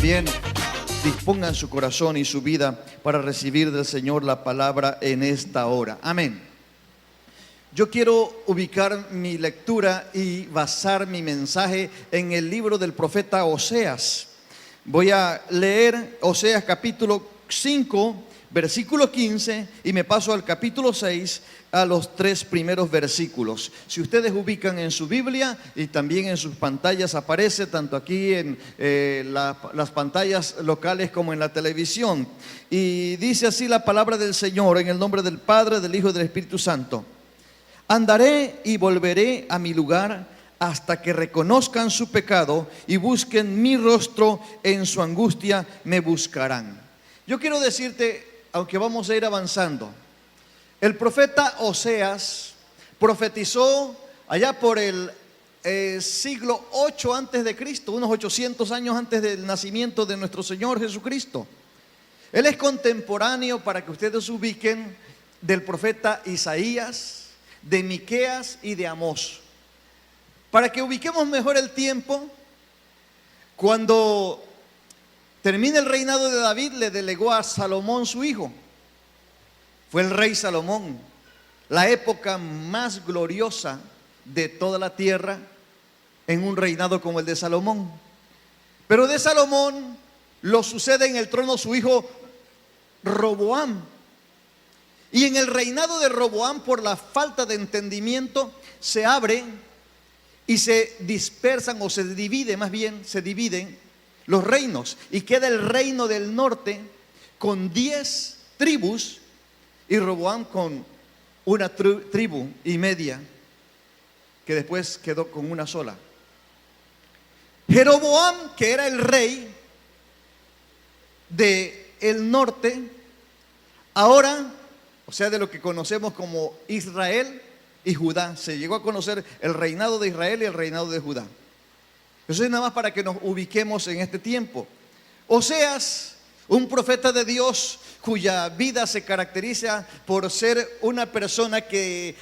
también dispongan su corazón y su vida para recibir del Señor la palabra en esta hora. Amén. Yo quiero ubicar mi lectura y basar mi mensaje en el libro del profeta Oseas. Voy a leer Oseas capítulo 5, versículo 15, y me paso al capítulo 6, a los 3 primeros versículos. Si ustedes ubican en su Biblia y también en sus pantallas, aparece tanto aquí en las pantallas locales como en la televisión. Y dice así la palabra del Señor, en el nombre del Padre, del Hijo y del Espíritu Santo. Andaré y volveré a mi lugar hasta que reconozcan su pecado y busquen mi rostro, en su angustia me buscarán. Yo quiero decirte, aunque vamos a ir avanzando, el profeta Oseas profetizó allá por el siglo 8 antes de Cristo, unos 800 años antes del nacimiento de nuestro Señor Jesucristo. Él es contemporáneo, para que ustedes ubiquen, del profeta Isaías, de Miqueas y de Amós. Para que ubiquemos mejor el tiempo, cuando termina el reinado de David, le delegó a Salomón su hijo. Fue el rey Salomón, la época más gloriosa de toda la tierra, en un reinado como el de Salomón. Pero de Salomón lo sucede en el trono su hijo Roboam. Y en el reinado de Roboam, por la falta de entendimiento, se abren y se dispersan, o se dividen, más bien, se dividen los reinos. Y queda el reino del norte con 10 tribus y Roboam con una tribu y media, que después quedó con una sola. Jeroboam, que era el rey del norte, ahora, o sea, de lo que conocemos como Israel y Judá. Se llegó a conocer el reinado de Israel y el reinado de Judá. Eso es nada más para que nos ubiquemos en este tiempo. Oseas, un profeta de Dios cuya vida se caracteriza por ser una persona que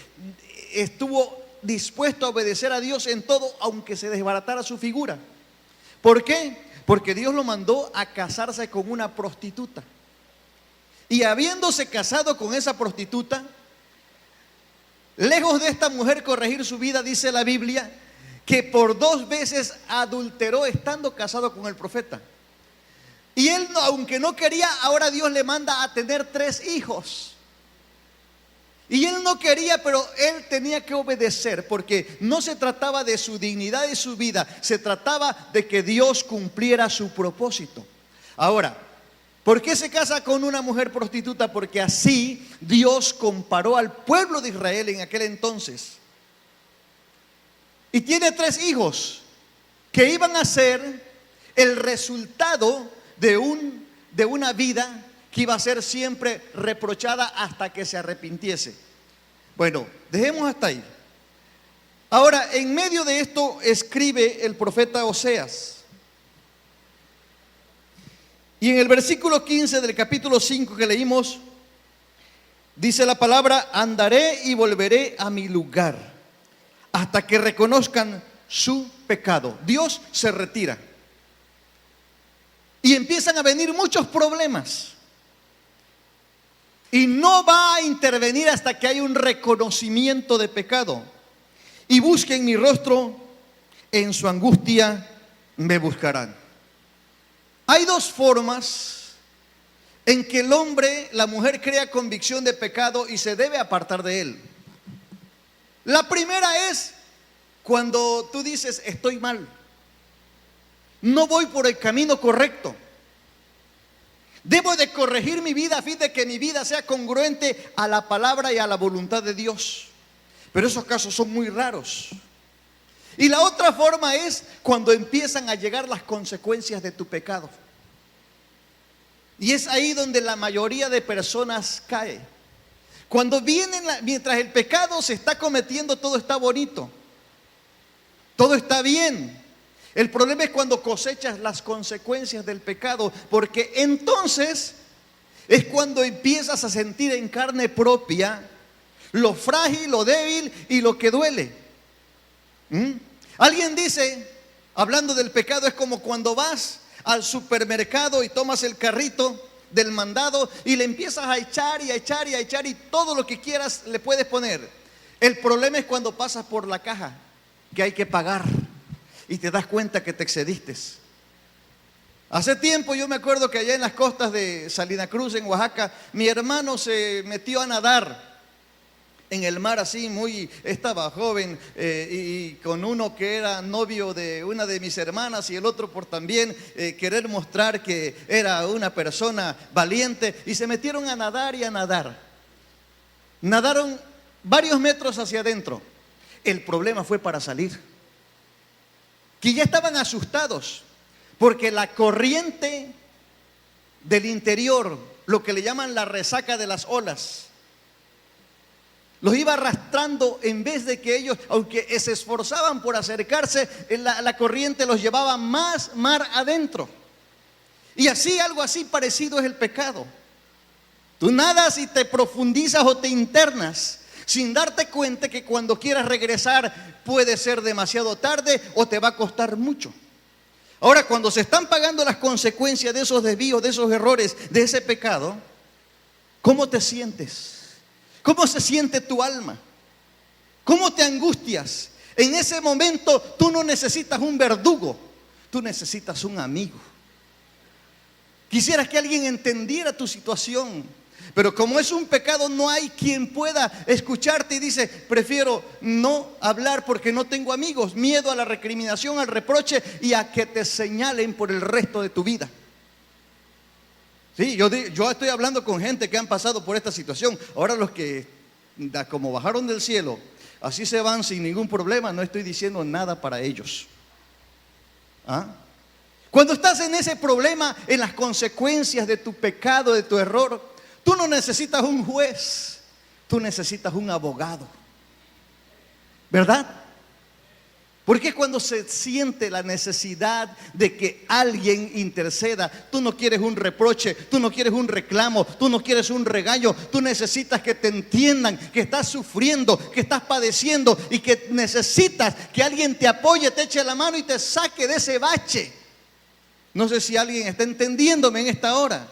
estuvo dispuesto a obedecer a Dios en todo, aunque se desbaratara su figura. ¿Por qué? Porque Dios lo mandó a casarse con una prostituta. Y habiéndose casado con esa prostituta, lejos de esta mujer corregir su vida, dice la Biblia, que por 2 veces adulteró estando casado con el profeta. Y él, aunque no quería, ahora Dios le manda a tener 3 hijos. Y él no quería, pero él tenía que obedecer, porque no se trataba de su dignidad y su vida, se trataba de que Dios cumpliera su propósito. Ahora, ¿por qué se casa con una mujer prostituta? Porque así Dios comparó al pueblo de Israel en aquel entonces. Y tiene 3 hijos que iban a ser el resultado de una vida que iba a ser siempre reprochada hasta que se arrepintiese. Bueno, dejemos hasta ahí. Ahora, en medio de esto escribe el profeta Oseas. Y en el versículo 15 del capítulo 5 que leímos, dice la palabra: andaré y volveré a mi lugar hasta que reconozcan su pecado. Dios se retira. Y empiezan a venir muchos problemas. Y no va a intervenir hasta que haya un reconocimiento de pecado. Y busquen mi rostro, en su angustia me buscarán. Hay 2 formas en que el hombre, la mujer, crea convicción de pecado y se debe apartar de él. La primera es cuando tú dices: estoy mal, no voy por el camino correcto, debo de corregir mi vida a fin de que mi vida sea congruente a la palabra y a la voluntad de Dios. Pero esos casos son muy raros. Y la otra forma es cuando empiezan a llegar las consecuencias de tu pecado. Y es ahí donde la mayoría de personas cae. Cuando mientras el pecado se está cometiendo, todo está bonito, todo está bien. El problema es cuando cosechas las consecuencias del pecado, porque entonces es cuando empiezas a sentir en carne propia lo frágil, lo débil y lo que duele. Alguien dice, hablando del pecado, es como cuando vas al supermercado y tomas el carrito del mandado y le empiezas a echar y a echar y a echar y todo lo que quieras le puedes poner. El problema es cuando pasas por la caja que hay que pagar y te das cuenta que te excediste. Hace tiempo yo me acuerdo que allá en las costas de Salina Cruz, en Oaxaca, mi hermano se metió a nadar en el mar así, estaba joven y con uno que era novio de una de mis hermanas y el otro por también querer mostrar que era una persona valiente, y se metieron a nadar y a nadar. Nadaron varios metros hacia adentro. El problema fue para salir, que ya estaban asustados porque la corriente del interior, lo que le llaman la resaca de las olas, los iba arrastrando. En vez de que ellos, aunque se esforzaban por acercarse, la corriente los llevaba más mar adentro. Y así, algo así parecido es el pecado. Tú nadas y te profundizas o te internas sin darte cuenta que cuando quieras regresar puede ser demasiado tarde o te va a costar mucho. Ahora, cuando se están pagando las consecuencias de esos desvíos, de esos errores, de ese pecado, ¿cómo te sientes? ¿Cómo se siente tu alma? ¿Cómo te angustias? En ese momento tú no necesitas un verdugo, tú necesitas un amigo. Quisieras que alguien entendiera tu situación, pero como es un pecado no hay quien pueda escucharte y dice, prefiero no hablar porque no tengo amigos, miedo a la recriminación, al reproche y a que te señalen por el resto de tu vida. Sí, yo estoy hablando con gente que han pasado por esta situación. Ahora los que como bajaron del cielo, así se van sin ningún problema, no estoy diciendo nada para ellos. ¿Ah? Cuando estás en ese problema, en las consecuencias de tu pecado, de tu error, tú no necesitas un juez, tú necesitas un abogado, ¿verdad? Porque cuando se siente la necesidad de que alguien interceda, tú no quieres un reproche, tú no quieres un reclamo, tú no quieres un regaño, tú necesitas que te entiendan, que estás sufriendo, que estás padeciendo y que necesitas que alguien te apoye, te eche la mano y te saque de ese bache. No sé si alguien está entendiéndome en esta hora.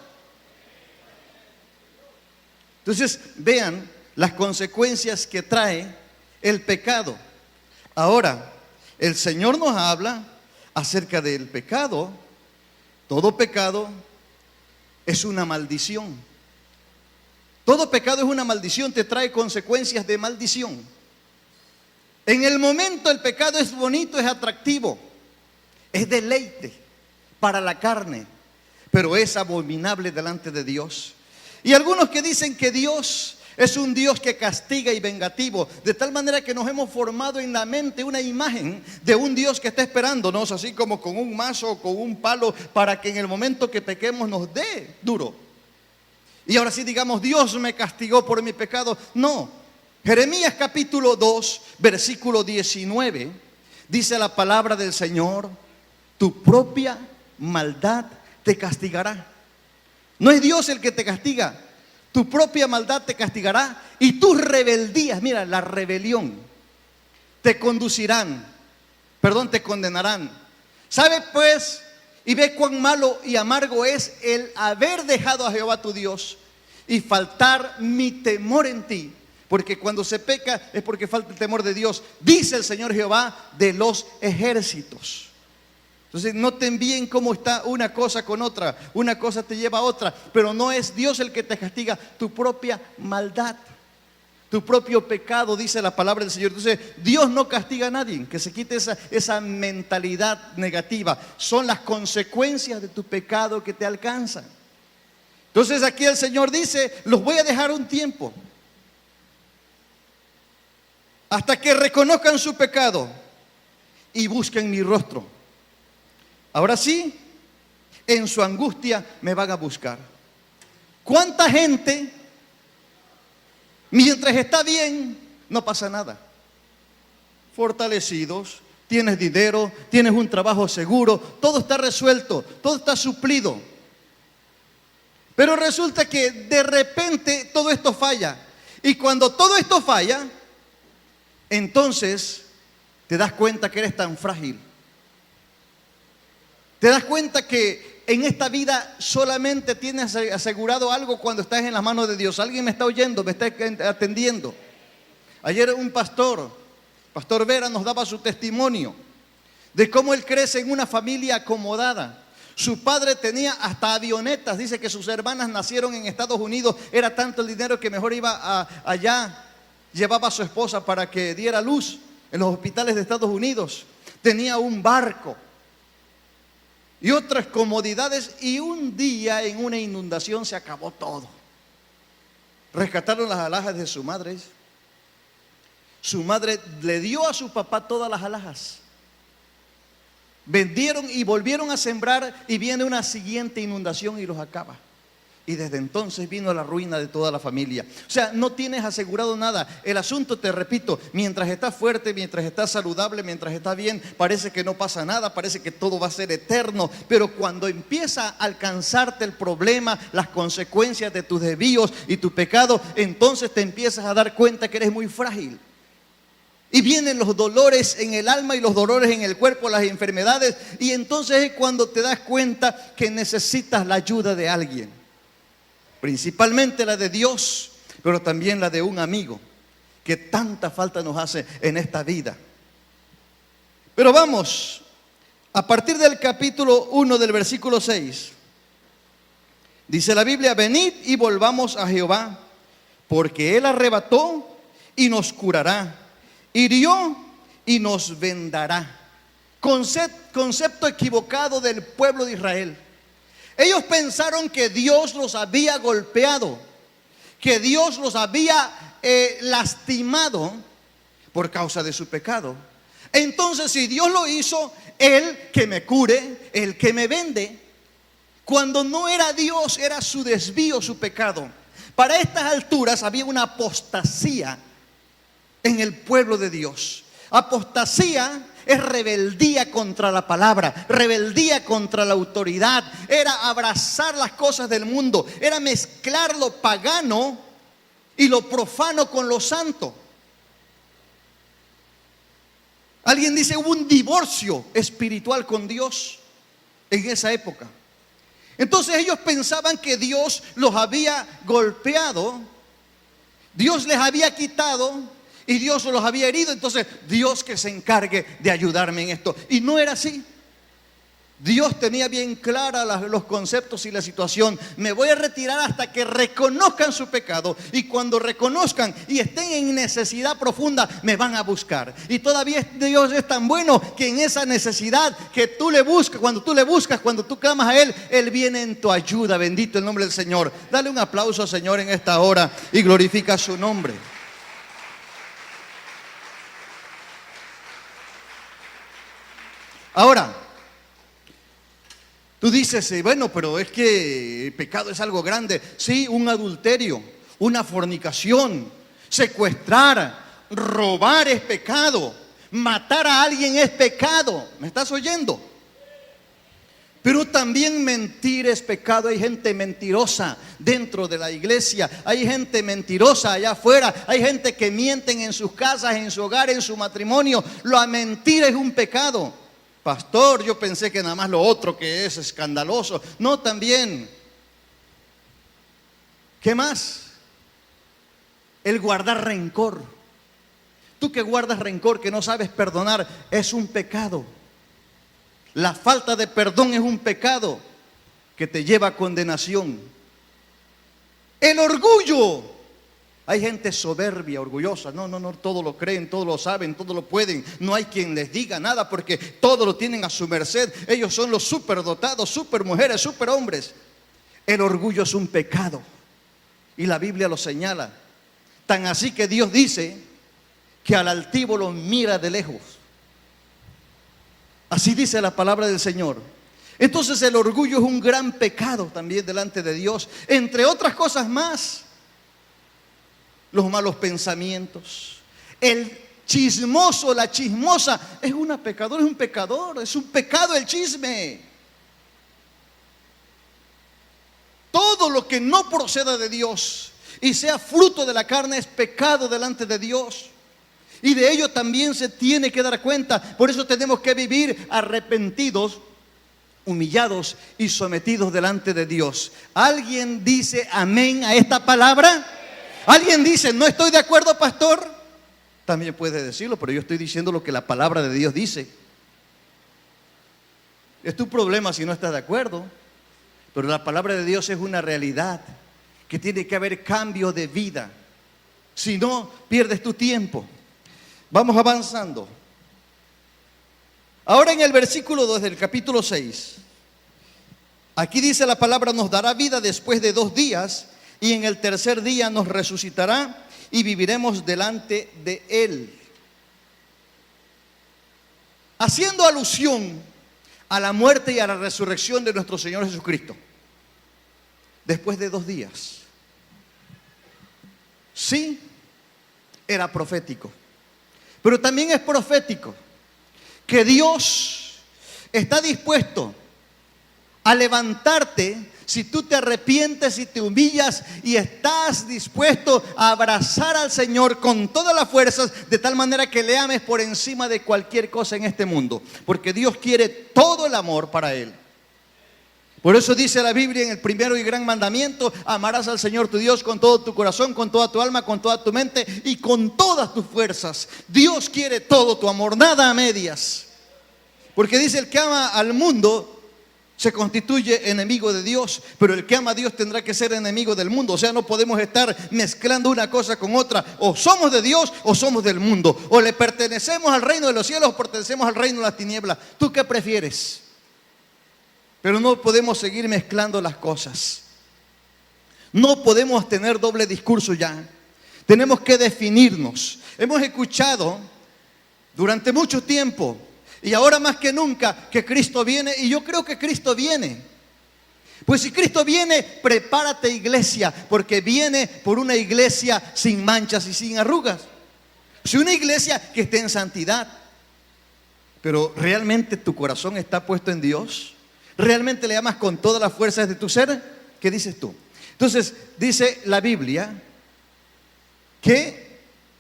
Entonces, vean las consecuencias que trae el pecado. Ahora, el Señor nos habla acerca del pecado. Todo pecado es una maldición. Todo pecado es una maldición, te trae consecuencias de maldición. En el momento el pecado es bonito, es atractivo, es deleite para la carne, pero es abominable delante de Dios. Y algunos que dicen que Dios es un Dios que castiga y vengativo, de tal manera que nos hemos formado en la mente una imagen de un Dios que está esperándonos, así como con un mazo o con un palo, para que en el momento que pequemos nos dé duro. Y ahora sí digamos, Dios me castigó por mi pecado. No. Jeremías capítulo 2, versículo 19, dice la palabra del Señor: tu propia maldad te castigará. No es Dios el que te castiga. Tu propia maldad te castigará y tus rebeldías, mira, la rebelión, te condenarán. ¿Sabe pues? Y ve cuán malo y amargo es el haber dejado a Jehová tu Dios y faltar mi temor en ti. Porque cuando se peca es porque falta el temor de Dios, dice el Señor Jehová de los ejércitos. Entonces noten bien cómo está una cosa con otra, una cosa te lleva a otra, pero no es Dios el que te castiga, tu propia maldad, tu propio pecado, dice la palabra del Señor. Entonces Dios no castiga a nadie, que se quite esa mentalidad negativa, son las consecuencias de tu pecado que te alcanzan. Entonces aquí el Señor dice, los voy a dejar un tiempo, hasta que reconozcan su pecado y busquen mi rostro. Ahora sí, en su angustia me van a buscar. ¿Cuánta gente, mientras está bien, no pasa nada? Fortalecidos, tienes dinero, tienes un trabajo seguro, todo está resuelto, todo está suplido. Pero resulta que de repente todo esto falla. Y cuando todo esto falla, entonces te das cuenta que eres tan frágil. ¿Te das cuenta que en esta vida solamente tienes asegurado algo cuando estás en las manos de Dios? ¿Alguien me está oyendo? ¿Me está atendiendo? Ayer un pastor Vera, nos daba su testimonio de cómo él crece en una familia acomodada. Su padre tenía hasta avionetas. Dice que sus hermanas nacieron en Estados Unidos. Era tanto el dinero que mejor iba allá, llevaba a su esposa para que diera luz en los hospitales de Estados Unidos. Tenía un barco y otras comodidades, y un día en una inundación se acabó todo. Rescataron las alhajas de su madre. Su madre le dio a su papá todas las alhajas. Vendieron y volvieron a sembrar, y viene una siguiente inundación y los acaba. Y desde entonces vino la ruina de toda la familia. O sea, no tienes asegurado nada. El asunto, te repito, mientras estás fuerte, mientras estás saludable, mientras estás bien, parece que no pasa nada, parece que todo va a ser eterno. Pero cuando empieza a alcanzarte el problema, las consecuencias de tus desvíos y tu pecado, entonces te empiezas a dar cuenta que eres muy frágil. Y vienen los dolores en el alma y los dolores en el cuerpo, las enfermedades. Y entonces es cuando te das cuenta que necesitas la ayuda de alguien. Principalmente la de Dios, pero también la de un amigo, que tanta falta nos hace en esta vida. Pero vamos, a partir del capítulo 1 del versículo 6, dice la Biblia: venid y volvamos a Jehová, porque Él arrebató y nos curará, hirió y nos vendará. Concepto equivocado del pueblo de Israel. Ellos pensaron que Dios los había golpeado, que Dios los había lastimado por causa de su pecado. Entonces, si Dios lo hizo, Él que me cure, Él que me vende. Cuando no era Dios, era su desvío, su pecado. Para estas alturas había una apostasía en el pueblo de Dios. Apostasía es rebeldía contra la palabra, rebeldía contra la autoridad. Era abrazar las cosas del mundo, era mezclar lo pagano y lo profano con lo santo. Alguien dice, hubo un divorcio espiritual con Dios en esa época. Entonces ellos pensaban que Dios los había golpeado, Dios les había quitado y Dios los había herido. Entonces Dios que se encargue de ayudarme en esto. Y no era así. Dios tenía bien clara los conceptos y la situación. Me voy a retirar hasta que reconozcan su pecado, y cuando reconozcan y estén en necesidad profunda, me van a buscar. Y todavía Dios es tan bueno que en esa necesidad que tú le buscas, cuando tú clamas a Él, Él viene en tu ayuda. Bendito el nombre del Señor. Dale un aplauso al Señor en esta hora y glorifica su nombre. Ahora, tú dices, bueno, pero es que el pecado es algo grande. Sí, un adulterio, una fornicación, secuestrar, robar es pecado, matar a alguien es pecado. ¿Me estás oyendo? Pero también mentir es pecado. Hay gente mentirosa dentro de la iglesia, hay gente mentirosa allá afuera, hay gente que mienten en sus casas, en su hogar, en su matrimonio. La mentira es un pecado. Pastor, yo pensé que nada más lo otro que es escandaloso. No, también. ¿Qué más? El guardar rencor. Tú que guardas rencor, que no sabes perdonar, es un pecado. La falta de perdón es un pecado que te lleva a condenación. El orgullo. Hay gente soberbia, orgullosa. No, todo lo creen, todo lo saben, todo lo pueden. No hay quien les diga nada porque todo lo tienen a su merced. Ellos son los superdotados, supermujeres, superhombres. El orgullo es un pecado y la Biblia lo señala. Tan así que Dios dice que al altivo lo mira de lejos. Así dice la palabra del Señor. Entonces el orgullo es un gran pecado también delante de Dios. Entre otras cosas más, los malos pensamientos, el chismoso, la chismosa es una pecadora, es un pecador, es un pecado el chisme. Todo lo que no proceda de Dios y sea fruto de la carne es pecado delante de Dios. Y de ello también se tiene que dar cuenta. Por eso tenemos que vivir arrepentidos humillados y sometidos delante de Dios. ¿Alguien dice amén a esta palabra? ¿Alguien dice, no estoy de acuerdo, pastor? También puede decirlo, pero yo estoy diciendo lo que la palabra de Dios dice. Es tu problema si no estás de acuerdo, pero la palabra de Dios es una realidad, que tiene que haber cambio de vida. Si no, pierdes tu tiempo. Vamos avanzando. Ahora en el versículo 2 del capítulo 6, aquí dice la palabra: nos dará vida después de 2 días y en el tercer día nos resucitará y viviremos delante de Él. Haciendo alusión a la muerte y a la resurrección de nuestro Señor Jesucristo, después de 2 días. Sí, era profético, pero también es profético que Dios está dispuesto a levantarte si tú te arrepientes y te humillas y estás dispuesto a abrazar al Señor con todas las fuerzas, de tal manera que le ames por encima de cualquier cosa en este mundo, porque Dios quiere todo el amor para Él. Por eso dice la Biblia en el primero y gran mandamiento: amarás al Señor tu Dios con todo tu corazón, con toda tu alma, con toda tu mente y con todas tus fuerzas. Dios quiere todo tu amor, nada a medias. Porque dice: el que ama al mundo se constituye enemigo de Dios, pero el que ama a Dios tendrá que ser enemigo del mundo. O sea, no podemos estar mezclando una cosa con otra. O somos de Dios o somos del mundo. O le pertenecemos al reino de los cielos o pertenecemos al reino de las tinieblas. ¿Tú qué prefieres? Pero no podemos seguir mezclando las cosas. No podemos tener doble discurso ya. Tenemos que definirnos. Hemos escuchado durante mucho tiempo, y ahora más que nunca, que Cristo viene. Y yo creo que Cristo viene. Pues si Cristo viene, prepárate, iglesia, porque viene por una iglesia sin manchas y sin arrugas. Si una iglesia que esté en santidad. Pero ¿realmente tu corazón está puesto en Dios? ¿Realmente le amas con todas las fuerzas de tu ser? ¿Qué dices tú? Entonces dice la Biblia que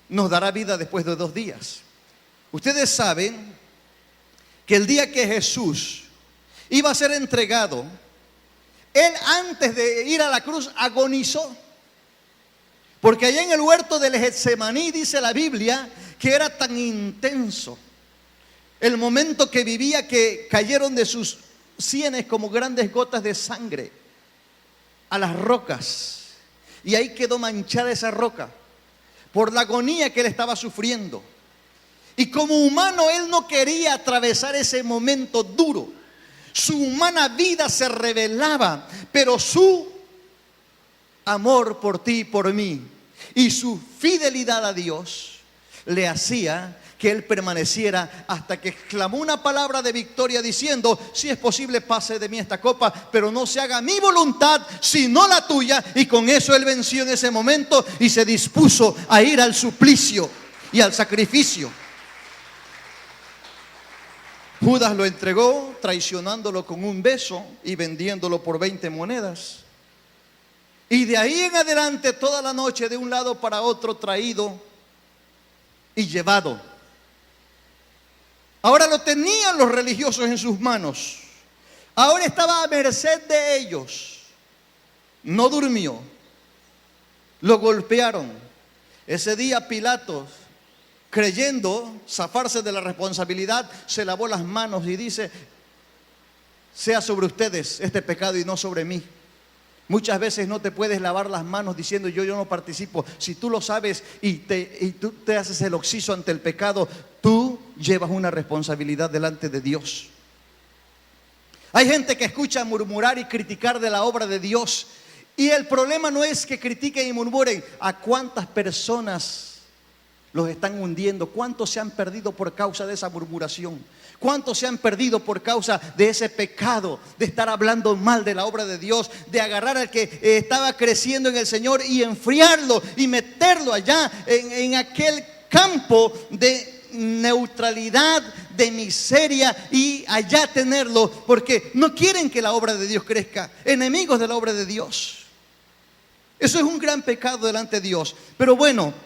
nos dará vida después de 2 días. Ustedes saben que el día que Jesús iba a ser entregado, Él antes de ir a la cruz agonizó. Porque allá en el huerto del Getsemaní dice la Biblia que era tan intenso el momento que vivía, que cayeron de sus sienes como grandes gotas de sangre a las rocas, y ahí quedó manchada esa roca por la agonía que él estaba sufriendo. Y como humano él no quería atravesar ese momento duro. Su humana vida se rebelaba, pero su amor por ti y por mí y su fidelidad a Dios le hacía que él permaneciera hasta que exclamó una palabra de victoria diciendo: si es posible, pase de mí esta copa, pero no se haga mi voluntad sino la tuya. Y con eso él venció en ese momento y se dispuso a ir al suplicio y al sacrificio. Judas lo entregó, traicionándolo con un beso y vendiéndolo por 20 monedas. Y de ahí en adelante toda la noche, de un lado para otro, traído y llevado. Ahora lo tenían los religiosos en sus manos. Ahora estaba a merced de ellos. No durmió. Lo golpearon. Ese día Pilato, creyendo zafarse de la responsabilidad, se lavó las manos y dice: sea sobre ustedes este pecado y no sobre mí. Muchas veces no te puedes lavar las manos diciendo yo no participo. Si tú lo sabes y tú te haces el oxiso ante el pecado, tú llevas una responsabilidad delante de Dios. Hay gente que escucha murmurar y criticar de la obra de Dios, y el problema no es que critiquen y murmuren. ¿A cuántas personas los están hundiendo? ¿Cuántos se han perdido por causa de esa murmuración? ¿Cuántos se han perdido por causa de ese pecado, de estar hablando mal de la obra de Dios, de agarrar al que estaba creciendo en el Señor y enfriarlo y meterlo allá en aquel campo de neutralidad, de miseria, y allá tenerlo porque no quieren que la obra de Dios crezca? Enemigos de la obra de Dios. Eso es un gran pecado delante de Dios. Pero bueno,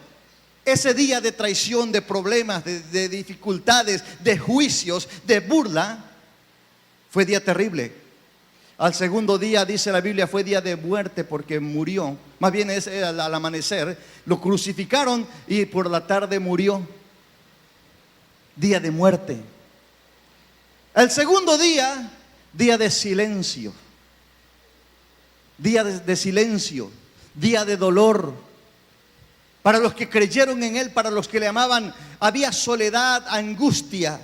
ese día de traición, de problemas, de dificultades, de juicios, de burla, Fue día terrible. Al segundo día, dice la Biblia, fue día de muerte porque murió. Más bien es al amanecer. Lo crucificaron y por la tarde murió. Día de muerte. El segundo día, día de silencio. Día de silencio. Día de dolor. Para los que creyeron en Él, para los que le amaban, había soledad, angustia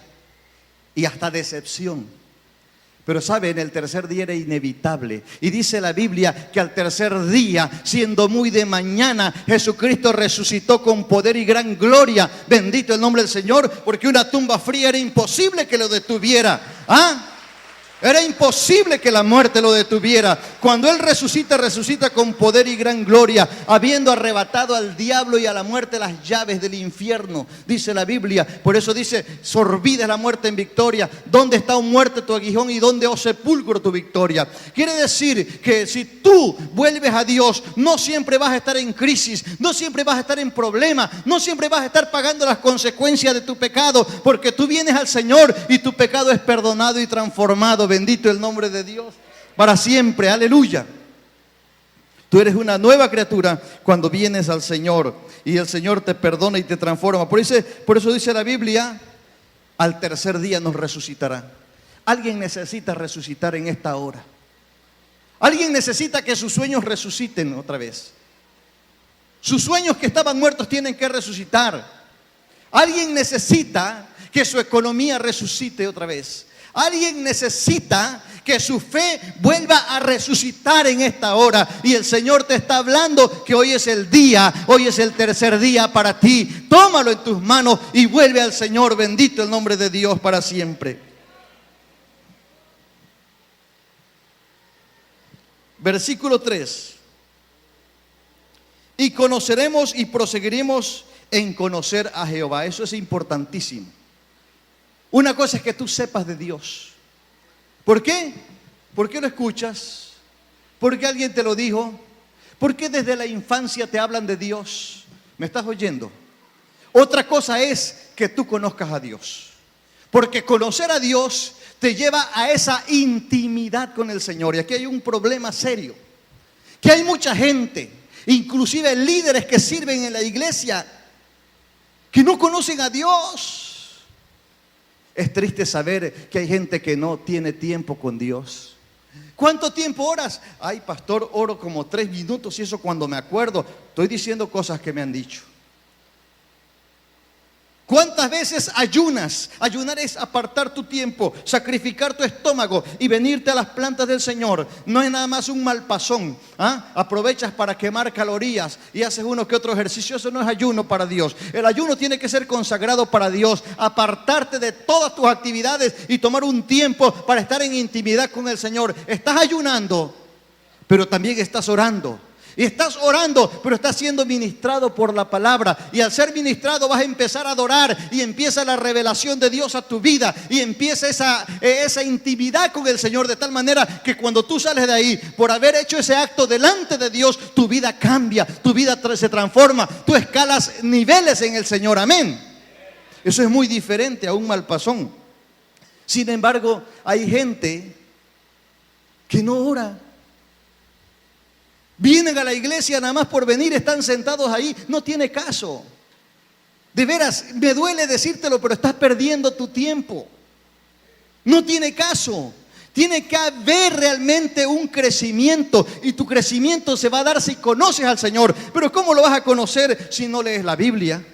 y hasta decepción. Pero sabe, en el tercer día era inevitable. Y dice la Biblia que al tercer día, siendo muy de mañana, Jesucristo resucitó con poder y gran gloria. Bendito el nombre del Señor, porque una tumba fría era imposible que lo detuviera. Era imposible que la muerte lo detuviera. Cuando Él resucita, resucita con poder y gran gloria, habiendo arrebatado al diablo y a la muerte las llaves del infierno, dice la Biblia. Por eso dice, sorbida la muerte en victoria. ¿Dónde está, oh muerte, tu aguijón? ¿Y dónde, oh sepulcro, tu victoria? Quiere decir que si tú vuelves a Dios, no siempre vas a estar en crisis, no siempre vas a estar en problemas, no siempre vas a estar pagando las consecuencias de tu pecado, porque tú vienes al Señor y tu pecado es perdonado y transformado. Bendito el nombre de Dios para siempre, aleluya. Tú eres una nueva criatura cuando vienes al Señor y el Señor te perdona y te transforma. Por eso dice la Biblia, al tercer día nos resucitará. Alguien necesita resucitar en esta hora. Alguien necesita que sus sueños resuciten otra vez. Sus sueños que estaban muertos tienen que resucitar. Alguien necesita que su economía resucite otra vez. Alguien necesita que su fe vuelva a resucitar en esta hora. Y el Señor te está hablando que hoy es el día, hoy es el tercer día para ti. Tómalo en tus manos y vuelve al Señor. Bendito el nombre de Dios para siempre. Versículo 3. Y conoceremos y proseguiremos en conocer a Jehová. Eso es importantísimo. Una cosa es que tú sepas de Dios. ¿Por qué? ¿Por qué lo escuchas? ¿Por qué alguien te lo dijo? ¿Por qué desde la infancia te hablan de Dios? ¿Me estás oyendo? Otra cosa es que tú conozcas a Dios. Porque conocer a Dios te lleva a esa intimidad con el Señor. Y aquí hay un problema serio. Que hay mucha gente, inclusive líderes que sirven en la iglesia, que no conocen a Dios. Es triste saber que hay gente que no tiene tiempo con Dios. ¿Cuánto tiempo oras? Ay, pastor, oro como 3 minutos y eso cuando me acuerdo. Estoy diciendo cosas que me han dicho. ¿Cuántas veces ayunas? Ayunar es apartar tu tiempo, sacrificar tu estómago y venirte a las plantas del Señor. No es nada más un malpasón. Aprovechas para quemar calorías y haces uno que otro ejercicio. Eso no es ayuno para Dios. El ayuno tiene que ser consagrado para Dios. Apartarte de todas tus actividades y tomar un tiempo para estar en intimidad con el Señor. Estás ayunando, pero también estás orando. Y estás orando, pero estás siendo ministrado por la palabra. Y al ser ministrado vas a empezar a adorar. Y empieza la revelación de Dios a tu vida. Y empieza esa intimidad con el Señor. De tal manera que cuando tú sales de ahí, por haber hecho ese acto delante de Dios, tu vida cambia, tu vida se transforma. Tú escalas niveles en el Señor, amén. Eso es muy diferente a un malpasón. Sin embargo, hay gente que no ora. Vienen a la iglesia nada más por venir, están sentados ahí, no tiene caso. De veras, me duele decírtelo, pero estás perdiendo tu tiempo. No tiene caso. Tiene que haber realmente un crecimiento y tu crecimiento se va a dar si conoces al Señor. Pero ¿cómo lo vas a conocer si no lees la Biblia?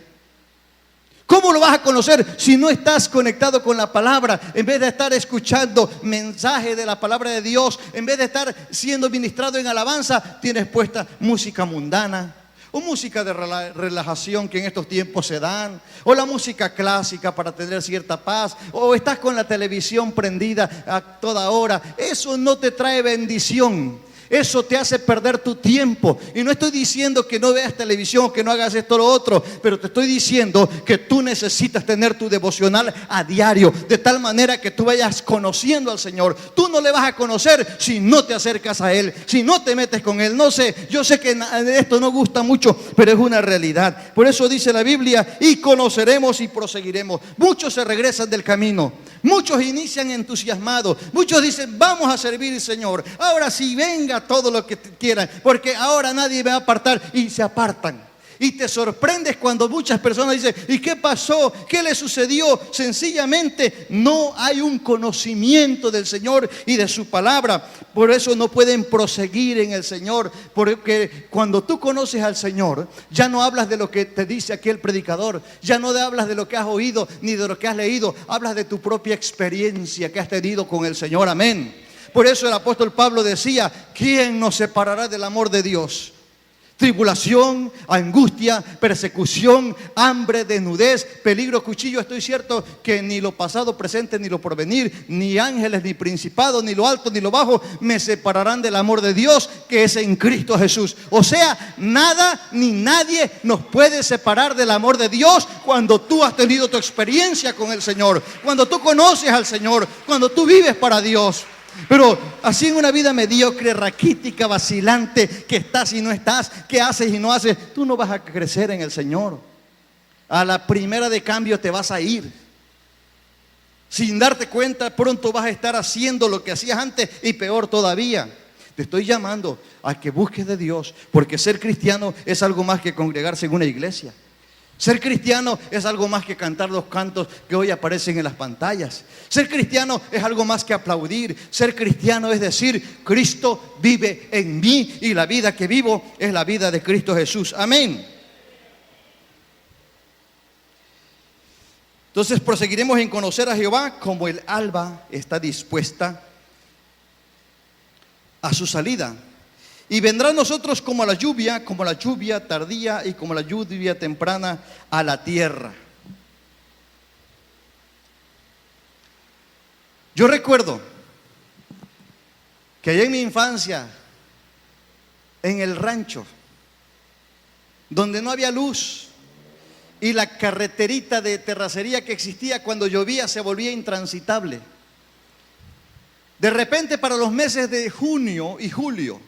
¿Cómo lo vas a conocer si no estás conectado con la palabra? En vez de estar escuchando mensajes de la palabra de Dios, en vez de estar siendo ministrado en alabanza, tienes puesta música mundana o música de relajación que en estos tiempos se dan, o la música clásica para tener cierta paz, o estás con la televisión prendida a toda hora. Eso no te trae bendición. eso te hace perder tu tiempo. Y no estoy diciendo que no veas televisión, que no hagas esto o lo otro, pero te estoy diciendo que tú necesitas tener tu devocional a diario, de tal manera que tú vayas conociendo al Señor. Tú no le vas a conocer si no te acercas a Él, si no te metes con Él. No sé, yo sé que esto no gusta mucho, pero es una realidad. Por eso dice la Biblia, y conoceremos y proseguiremos. Muchos se regresan del camino, muchos inician entusiasmados, muchos dicen, vamos a servir al Señor. Ahora sí, venga todo lo que quieran, porque ahora nadie me va a apartar, y se apartan. Y te sorprendes cuando muchas personas dicen, ¿y qué pasó? ¿Qué le sucedió? Sencillamente no hay un conocimiento del Señor y de su palabra. Por eso no pueden proseguir en el Señor. Porque cuando tú conoces al Señor, ya no hablas de lo que te dice aquí el predicador. Ya no hablas de lo que has oído ni de lo que has leído. Hablas de tu propia experiencia que has tenido con el Señor. Amén. Por eso el apóstol Pablo decía, ¿quién nos separará del amor de Dios? Tribulación, angustia, persecución, hambre, desnudez, peligro, cuchillo. Estoy cierto que ni lo pasado, presente, ni lo porvenir, ni ángeles, ni principados, ni lo alto, ni lo bajo, me separarán del amor de Dios que es en Cristo Jesús. O sea, nada ni nadie nos puede separar del amor de Dios cuando tú has tenido tu experiencia con el Señor, cuando tú conoces al Señor, cuando tú vives para Dios. Pero así en una vida mediocre, raquítica, vacilante, que estás y no estás, que haces y no haces, tú no vas a crecer en el Señor. A la primera de cambio te vas a ir. Sin darte cuenta, pronto vas a estar haciendo lo que hacías antes y peor todavía. Te estoy llamando a que busques de Dios, porque ser cristiano es algo más que congregarse en una iglesia. Ser cristiano es algo más que cantar los cantos que hoy aparecen en las pantallas. Ser cristiano es algo más que aplaudir. Ser cristiano es decir, Cristo vive en mí y la vida que vivo es la vida de Cristo Jesús. Amén. Entonces proseguiremos en conocer a Jehová como el alba está dispuesta a su salida. Y vendrá a nosotros como la lluvia tardía y como la lluvia temprana a la tierra. Yo recuerdo que allá en mi infancia, en el rancho, donde no había luz y la carreterita de terracería que existía cuando llovía se volvía intransitable. De repente para los meses de junio y julio,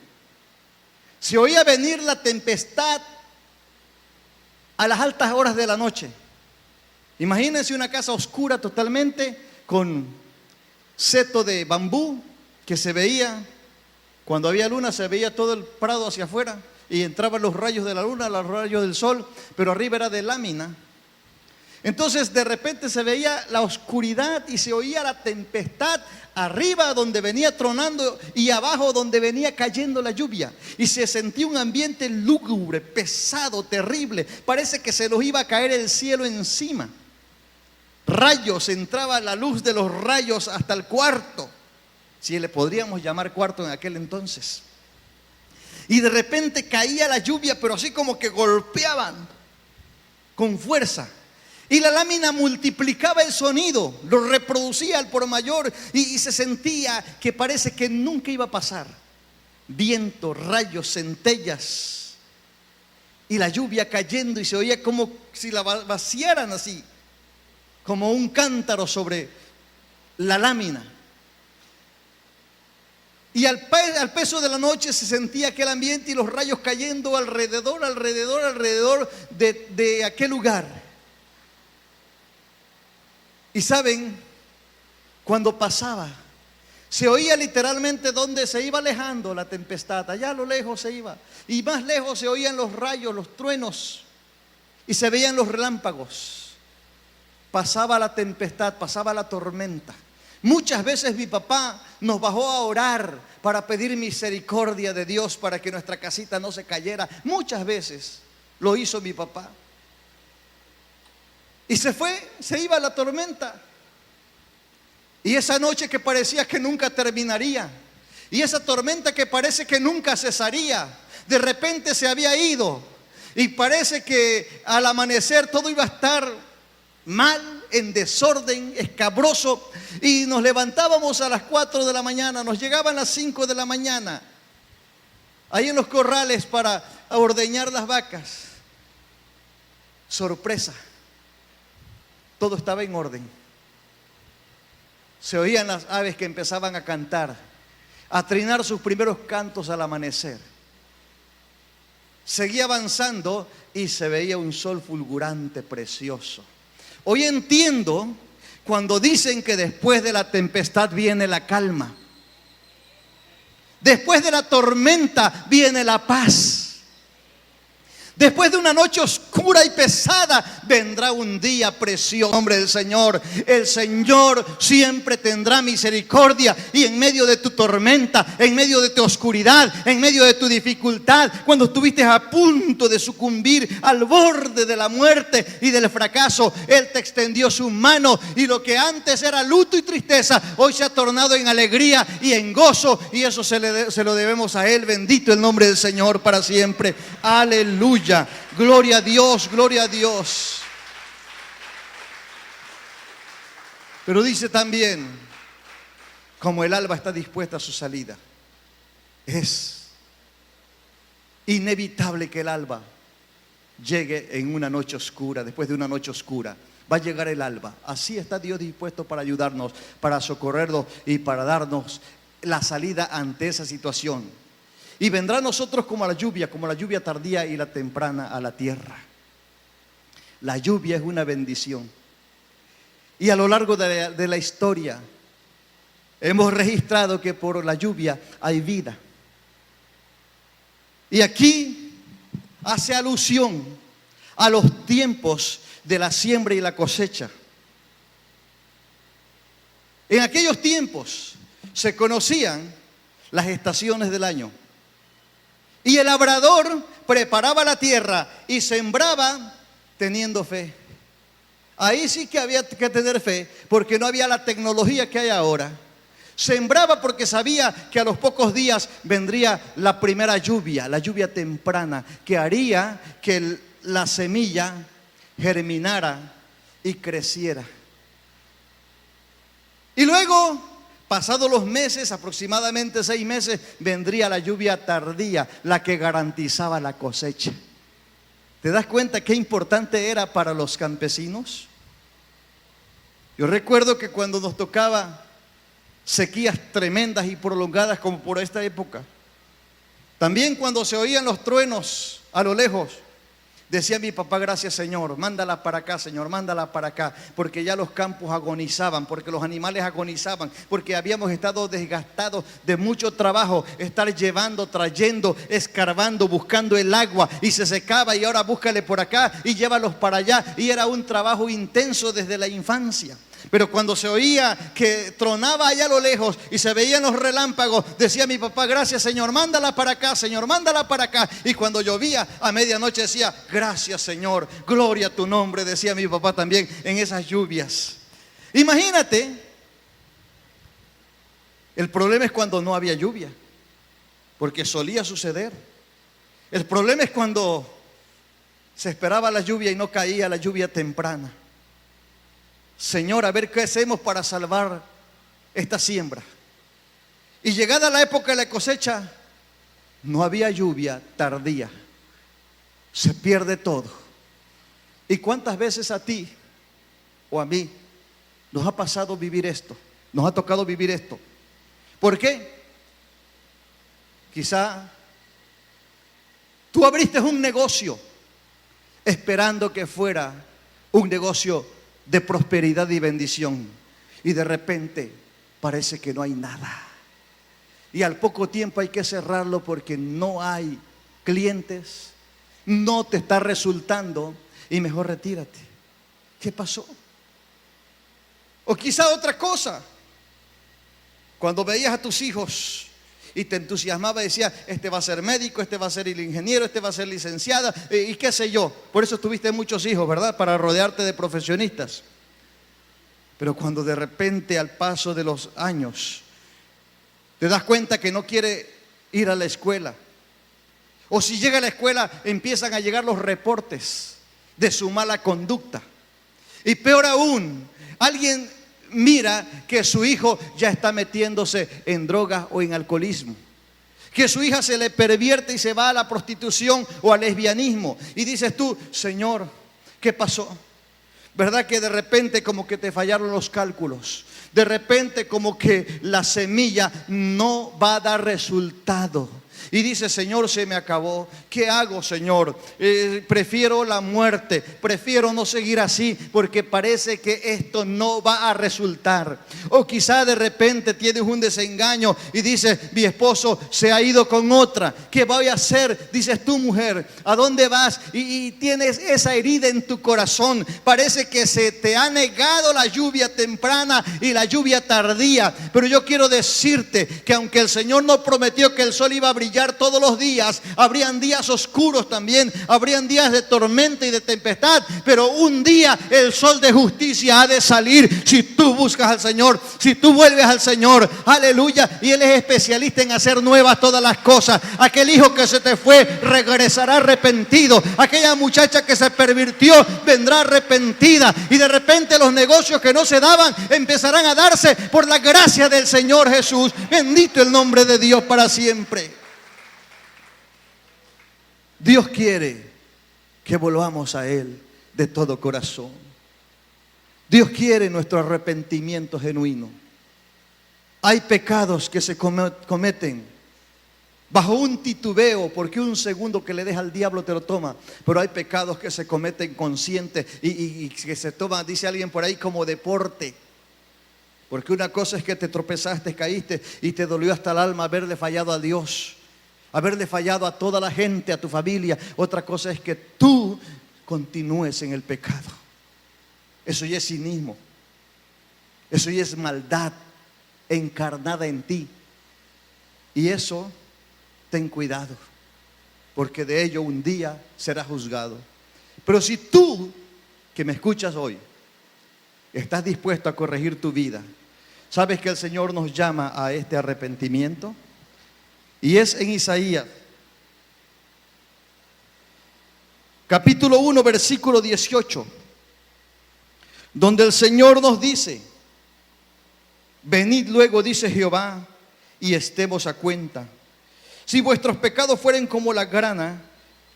se oía venir la tempestad a las altas horas de la noche. Imagínense una casa oscura totalmente con seto de bambú que se veía, cuando había luna se veía todo el prado hacia afuera y entraban los rayos de la luna, los rayos del sol, pero arriba era de lámina. Entonces de repente se veía la oscuridad y se oía la tempestad arriba donde venía tronando y abajo donde venía cayendo la lluvia. Y se sentía un ambiente lúgubre, pesado, terrible. Parece que se nos iba a caer el cielo encima. Rayos, entraba la luz de los rayos hasta el cuarto, si le podríamos llamar cuarto en aquel entonces. Y de repente caía la lluvia, pero así como que golpeaban con fuerza. Y la lámina multiplicaba el sonido, lo reproducía al por mayor y se sentía que parece que nunca iba a pasar. Viento, rayos, centellas y la lluvia cayendo y se oía como si la vaciaran así, como un cántaro sobre la lámina. Y al peso de la noche se sentía aquel ambiente y los rayos cayendo alrededor de aquel lugar. Y saben, cuando pasaba, se oía literalmente donde se iba alejando la tempestad. Allá a lo lejos se iba. Y más lejos se oían los rayos, los truenos. Y se veían los relámpagos. Pasaba la tempestad, pasaba la tormenta. Muchas veces mi papá nos bajó a orar para pedir misericordia de Dios para que nuestra casita no se cayera. Muchas veces lo hizo mi papá. Y se iba la tormenta. Y esa noche que parecía que nunca terminaría, y esa tormenta que parece que nunca cesaría, de repente se había ido. Y parece que al amanecer todo iba a estar mal, en desorden, escabroso. Y nos levantábamos a las 4 de la mañana, nos llegaban las 5 de la mañana. ahí en los corrales para ordeñar las vacas. Sorpresa, todo estaba en orden. Se oían las aves que empezaban a cantar, a trinar sus primeros cantos al amanecer. Seguía avanzando y se veía un sol fulgurante, precioso. Hoy entiendo cuando dicen que después de la tempestad viene la calma. Después de la tormenta viene la paz. Después de una noche oscura y pesada vendrá un día precioso. En nombre del Señor, el Señor siempre tendrá misericordia. Y en medio de tu tormenta, en medio de tu oscuridad, en medio de tu dificultad, cuando estuviste a punto de sucumbir al borde de la muerte y del fracaso, Él te extendió su mano, y lo que antes era luto y tristeza hoy se ha tornado en alegría y en gozo, y eso se lo debemos a Él. Bendito el nombre del Señor para siempre. Aleluya. Gloria a Dios, gloria a Dios. Pero dice también, como el alba está dispuesta a su salida, es inevitable que el alba llegue en una noche oscura. Después de una noche oscura va a llegar el alba. Así está Dios dispuesto para ayudarnos, para socorrernos y para darnos la salida ante esa situación. Y vendrá a nosotros como la lluvia tardía y la temprana a la tierra. La lluvia es una bendición. Y a lo largo de la historia hemos registrado que por la lluvia hay vida. Y aquí hace alusión a los tiempos de la siembra y la cosecha. En aquellos tiempos se conocían las estaciones del año. Y el labrador preparaba la tierra y sembraba teniendo fe. Ahí sí que había que tener fe, porque no había la tecnología que hay ahora. Sembraba porque sabía que a los pocos días vendría la primera lluvia, la lluvia temprana, que haría que la semilla germinara y creciera. Y luego, pasados los meses, aproximadamente 6 meses, vendría la lluvia tardía, la que garantizaba la cosecha. ¿Te das cuenta qué importante era para los campesinos? Yo recuerdo que cuando nos tocaba sequías tremendas y prolongadas como por esta época, también cuando se oían los truenos a lo lejos, decía mi papá: gracias Señor, mándala para acá Señor, mándala para acá, porque ya los campos agonizaban, porque los animales agonizaban, porque habíamos estado desgastados de mucho trabajo, estar llevando, trayendo, escarbando, buscando el agua, y se secaba, y ahora búscale por acá y llévalos para allá, y era un trabajo intenso desde la infancia. Pero cuando se oía que tronaba allá a lo lejos y se veían los relámpagos, decía mi papá: gracias Señor, mándala para acá Señor, mándala para acá. Y cuando llovía a medianoche decía: gracias Señor, gloria a tu nombre, decía mi papá también en esas lluvias. Imagínate, el problema es cuando no había lluvia, porque solía suceder. El problema es cuando se esperaba la lluvia y no caía la lluvia temprana. Señor, a ver qué hacemos para salvar esta siembra. Y llegada la época de la cosecha, no había lluvia tardía. Se pierde todo. ¿Y cuántas veces a ti o a mí nos ha pasado vivir esto? Nos ha tocado vivir esto. ¿Por qué? Quizá tú abriste un negocio esperando que fuera un negocio de prosperidad y bendición, y de repente parece que no hay nada, y al poco tiempo hay que cerrarlo porque no hay clientes, no te está resultando, y mejor retírate. ¿Qué pasó? O quizá otra cosa, cuando veías a tus hijos y te entusiasmaba, decía: este va a ser médico, este va a ser el ingeniero, este va a ser licenciada, y qué sé yo. Por eso tuviste muchos hijos, ¿verdad? Para rodearte de profesionistas. Pero cuando de repente, al paso de los años, te das cuenta que no quiere ir a la escuela, o si llega a la escuela empiezan a llegar los reportes de su mala conducta, y peor aún, alguien mira que su hijo ya está metiéndose en drogas o en alcoholismo, que su hija se le pervierte y se va a la prostitución o al lesbianismo. Y dices tú, Señor, ¿qué pasó? ¿Verdad que de repente como que te fallaron los cálculos? De repente como que la semilla no va a dar resultado. Y dice, Señor, se me acabó. ¿Qué hago, Señor? Prefiero la muerte. Prefiero no seguir así porque parece que esto no va a resultar. O quizá de repente tienes un desengaño y dices, mi esposo se ha ido con otra. ¿Qué voy a hacer? Dices tú, mujer, ¿a dónde vas? Y tienes esa herida en tu corazón. Parece que se te ha negado la lluvia temprana y la lluvia tardía. Pero yo quiero decirte que aunque el Señor no prometió que el sol iba a brillar todos los días, habrían días oscuros también, habrían días de tormenta y de tempestad, pero un día el sol de justicia ha de salir si tú buscas al Señor, si tú vuelves al Señor, aleluya. Y Él es especialista en hacer nuevas todas las cosas. Aquel hijo que se te fue regresará arrepentido, aquella muchacha que se pervirtió vendrá arrepentida, y de repente los negocios que no se daban empezarán a darse por la gracia del Señor Jesús. Bendito el nombre de Dios para siempre. Dios quiere que volvamos a Él de todo corazón. Dios quiere nuestro arrepentimiento genuino. Hay pecados que se cometen bajo un titubeo, porque un segundo que le deja al diablo te lo toma. Pero hay pecados que se cometen conscientes y que se toman, dice alguien por ahí, como deporte. Porque una cosa es que te tropezaste, caíste y te dolió hasta el alma haberle fallado a Dios, haberle fallado a toda la gente, a tu familia. Otra cosa es que tú continúes en el pecado. Eso ya es cinismo. Eso ya es maldad encarnada en ti. Y eso, ten cuidado, porque de ello un día serás juzgado. Pero si tú, que me escuchas hoy, estás dispuesto a corregir tu vida, sabes que el Señor nos llama a este arrepentimiento. Y es en Isaías, capítulo 1, versículo 18, donde el Señor nos dice: venid luego, dice Jehová, y estemos a cuenta. Si vuestros pecados fueren como la grana,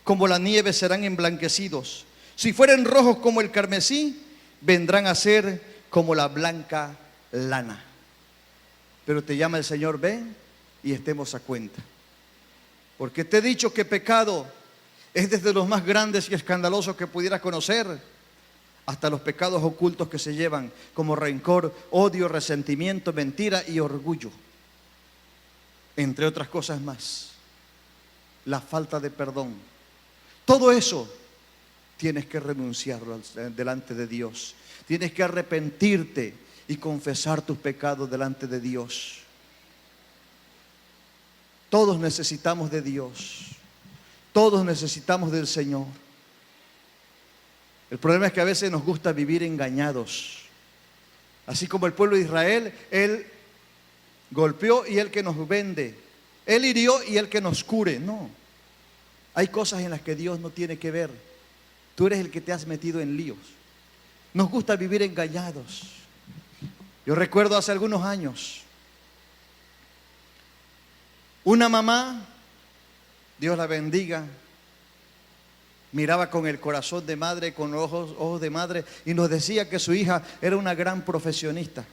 como la nieve serán emblanquecidos. Si fueren rojos como el carmesí, vendrán a ser como la blanca lana. Pero te llama el Señor, ven y estemos a cuenta. Porque te he dicho que pecado es desde los más grandes y escandalosos que pudieras conocer hasta los pecados ocultos que se llevan, como rencor, odio, resentimiento, mentira y orgullo, entre otras cosas más. La falta de perdón. Todo eso tienes que renunciarlo delante de Dios. Tienes que arrepentirte y confesar tus pecados delante de Dios. Todos necesitamos de Dios. Todos necesitamos del Señor. El problema es que a veces nos gusta vivir engañados. Así como el pueblo de Israel, Él golpeó y Él que nos vende. Él hirió y Él que nos cure. No. Hay cosas en las que Dios no tiene que ver. Tú eres el que te has metido en líos. Nos gusta vivir engañados. Yo recuerdo hace algunos años, una mamá, Dios la bendiga, miraba con el corazón de madre, con ojos de madre, y nos decía que su hija era una gran profesionista,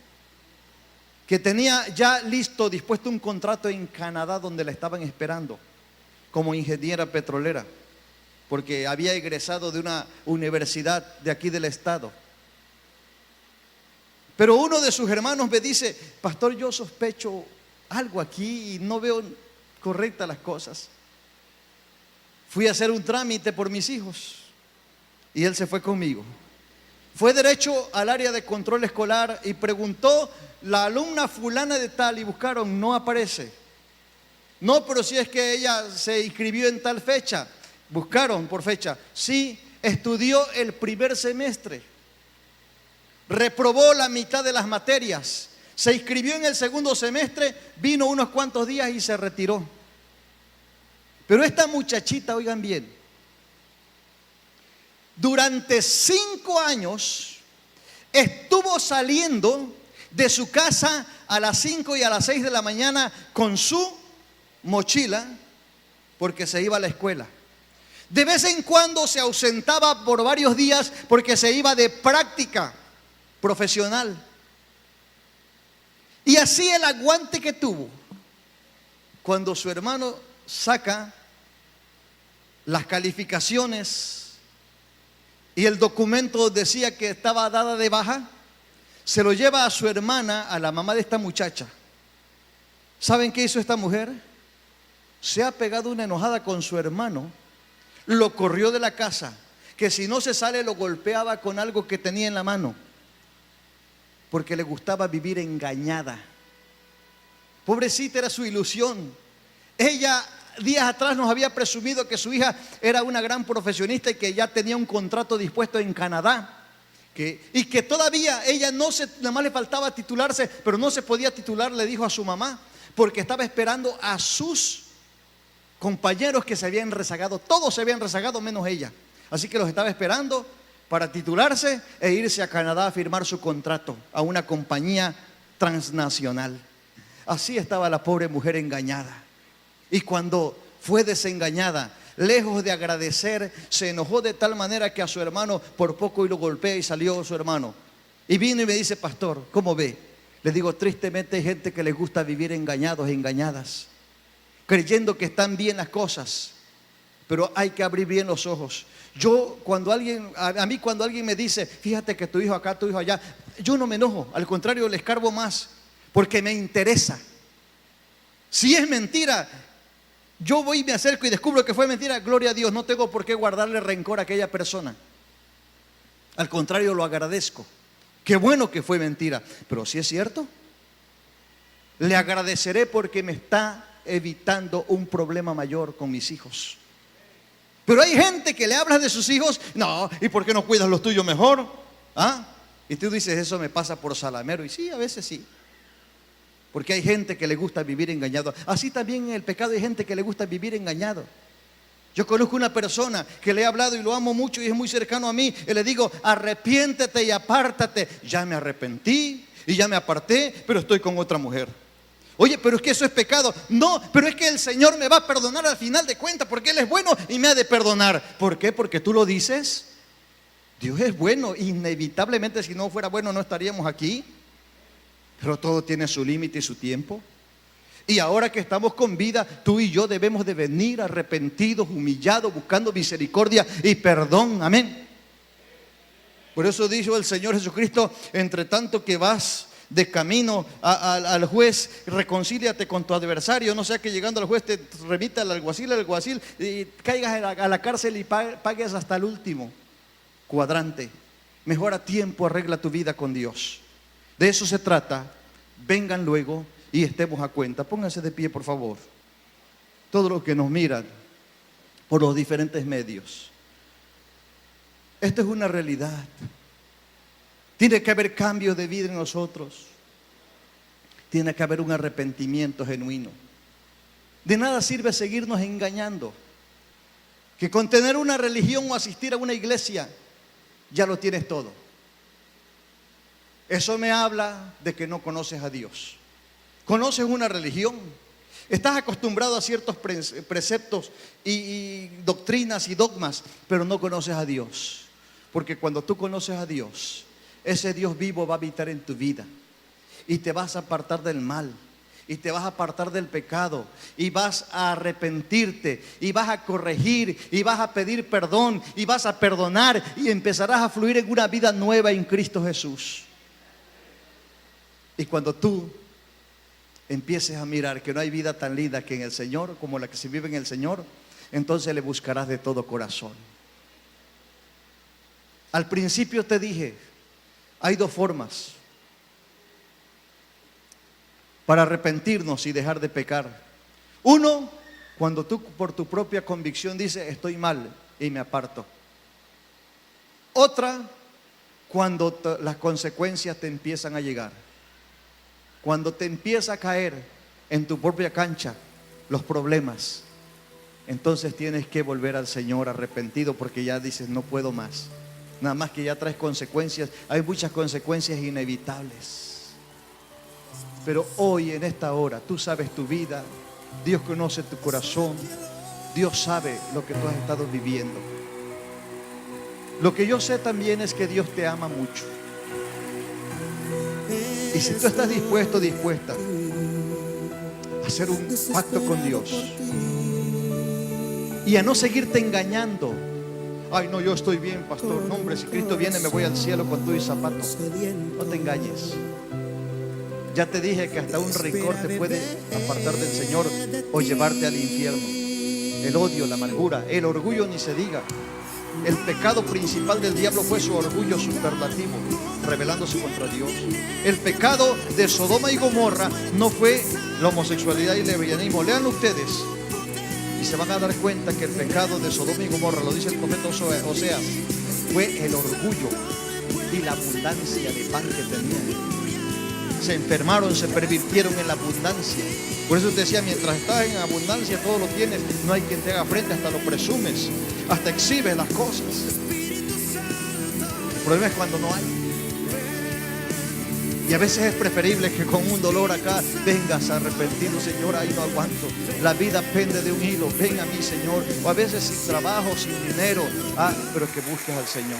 que tenía ya listo, dispuesto un contrato en Canadá donde la estaban esperando como ingeniera petrolera, porque había egresado de una universidad de aquí del estado. Pero uno de sus hermanos me dice: pastor, yo sospecho algo aquí y no veo correctas las cosas. Fui a hacer un trámite por mis hijos y él se fue conmigo. Fue derecho al área de control escolar y preguntó: la alumna fulana de tal, y buscaron, no aparece. No, pero si es que ella se inscribió en tal fecha. Buscaron por fecha. Sí, estudió el primer semestre. Reprobó la mitad de las materias. Se inscribió en el segundo semestre, vino unos cuantos días y se retiró. Pero esta muchachita, oigan bien, durante 5 años estuvo saliendo de su casa a las 5 y a las 6 de la mañana con su mochila porque se iba a la escuela. De vez en cuando se ausentaba por varios días porque se iba de práctica profesional. Y así el aguante que tuvo. Cuando su hermano saca las calificaciones y el documento decía que estaba dada de baja, se lo lleva a su hermana, a la mamá de esta muchacha. ¿Saben qué hizo esta mujer? Se ha pegado una enojada con su hermano, lo corrió de la casa, que si no se sale lo golpeaba con algo que tenía en la mano, porque le gustaba vivir engañada. Pobrecita, era su ilusión. Ella días atrás nos había presumido que su hija era una gran profesionista y que ya tenía un contrato dispuesto en Canadá. Y que todavía ella nada más le faltaba titularse, pero no se podía titular, le dijo a su mamá, porque estaba esperando a sus compañeros que se habían rezagado. Todos se habían rezagado menos ella. Así que los estaba esperando para titularse e irse a Canadá a firmar su contrato a una compañía transnacional. Así estaba la pobre mujer engañada. Y cuando fue desengañada, lejos de agradecer, se enojó de tal manera que a su hermano por poco y lo golpea, y salió su hermano. Y vino y me dice: pastor, ¿cómo ve? Le digo: tristemente hay gente que les gusta vivir engañados e engañadas, creyendo que están bien las cosas, pero hay que abrir bien los ojos. A mí cuando alguien me dice: fíjate que tu hijo acá, tu hijo allá, yo no me enojo, al contrario, le escarbo más, porque me interesa. Si es mentira, yo voy y me acerco y descubro que fue mentira, gloria a Dios, no tengo por qué guardarle rencor a aquella persona. Al contrario, lo agradezco. Qué bueno que fue mentira, pero si es cierto, le agradeceré porque me está evitando un problema mayor con mis hijos. Pero hay gente que le hablas de sus hijos: no, ¿y por qué no cuidas los tuyos mejor? ¿Ah? Y tú dices: eso me pasa por salamero. Y sí, a veces sí. Porque hay gente que le gusta vivir engañado. Así también en el pecado hay gente que le gusta vivir engañado. Yo conozco una persona que le he hablado y lo amo mucho y es muy cercano a mí. Y le digo: arrepiéntete y apártate. Ya me arrepentí y ya me aparté, pero estoy con otra mujer. Oye, pero es que eso es pecado. No, pero es que el Señor me va a perdonar al final de cuentas, porque Él es bueno y me ha de perdonar. ¿Por qué? Porque tú lo dices. Dios es bueno. Inevitablemente, si no fuera bueno, no estaríamos aquí. Pero todo tiene su límite y su tiempo. Y ahora que estamos con vida, tú y yo debemos de venir arrepentidos, humillados, buscando misericordia y perdón. Amén. Por eso dijo el Señor Jesucristo: entre tanto que vas de camino al juez, reconcíliate con tu adversario, no sea que llegando al juez te remita al alguacil y caigas a la cárcel y pagues hasta el último cuadrante. Mejor a tiempo arregla tu vida con Dios. De eso se trata. Vengan luego y estemos a cuenta. Pónganse de pie, por favor. Todos los que nos miran por los diferentes medios. Esto es una realidad. Tiene que haber cambio de vida en nosotros. Tiene que haber un arrepentimiento genuino. De nada sirve seguirnos engañando. Que con tener una religión o asistir a una iglesia ya lo tienes todo. Eso me habla de que no conoces a Dios. Conoces una religión. Estás acostumbrado a ciertos preceptos y doctrinas y dogmas, pero no conoces a Dios. Porque cuando tú conoces a Dios, ese Dios vivo va a habitar en tu vida. Y te vas a apartar del mal. Y te vas a apartar del pecado. Y vas a arrepentirte. Y vas a corregir. Y vas a pedir perdón. Y vas a perdonar. Y empezarás a fluir en una vida nueva en Cristo Jesús. Y cuando tú empieces a mirar que no hay vida tan linda que en el Señor, como la que se vive en el Señor, entonces le buscarás de todo corazón. Al principio te dije, hay dos formas para arrepentirnos y dejar de pecar. Uno, cuando tú por tu propia convicción dices: estoy mal y me aparto. Otra, cuando las consecuencias te empiezan a llegar. Cuando te empieza a caer en tu propia cancha los problemas, entonces tienes que volver al Señor arrepentido, porque ya dices: no puedo más. Nada más que ya traes consecuencias. Hay muchas consecuencias inevitables. Pero hoy, en esta hora, tú sabes tu vida, Dios conoce tu corazón. Dios sabe lo que tú has estado viviendo. Lo que yo sé también es que Dios te ama mucho. Y si tú estás dispuesto, dispuesta a hacer un pacto con Dios y a no seguirte engañando. Ay, no, yo estoy bien, pastor. No, hombre, si Cristo viene me voy al cielo con tu y zapatos. No te engañes. Ya te dije que hasta un rencor te puede apartar del Señor o llevarte al infierno. El odio, la amargura, el orgullo ni se diga. El pecado principal del diablo fue su orgullo superlativo, rebelándose contra Dios. El pecado de Sodoma y Gomorra no fue la homosexualidad y el lesbianismo. Leanlo ustedes y se van a dar cuenta que el pecado de Sodoma y Gomorra, lo dice el profeta Oseas, fue el orgullo y la abundancia de pan que tenían. Se enfermaron, se pervirtieron en la abundancia. Por eso te decía, mientras estás en abundancia, todo lo tienes. No hay quien te haga frente, hasta lo presumes, hasta exhibes las cosas. El problema es cuando no hay. Y a veces es preferible que con un dolor acá vengas arrepentido. Señor, ahí no aguanto. La vida pende de un hilo. Ven a mí, Señor. O a veces sin trabajo, sin dinero. Pero que busques al Señor.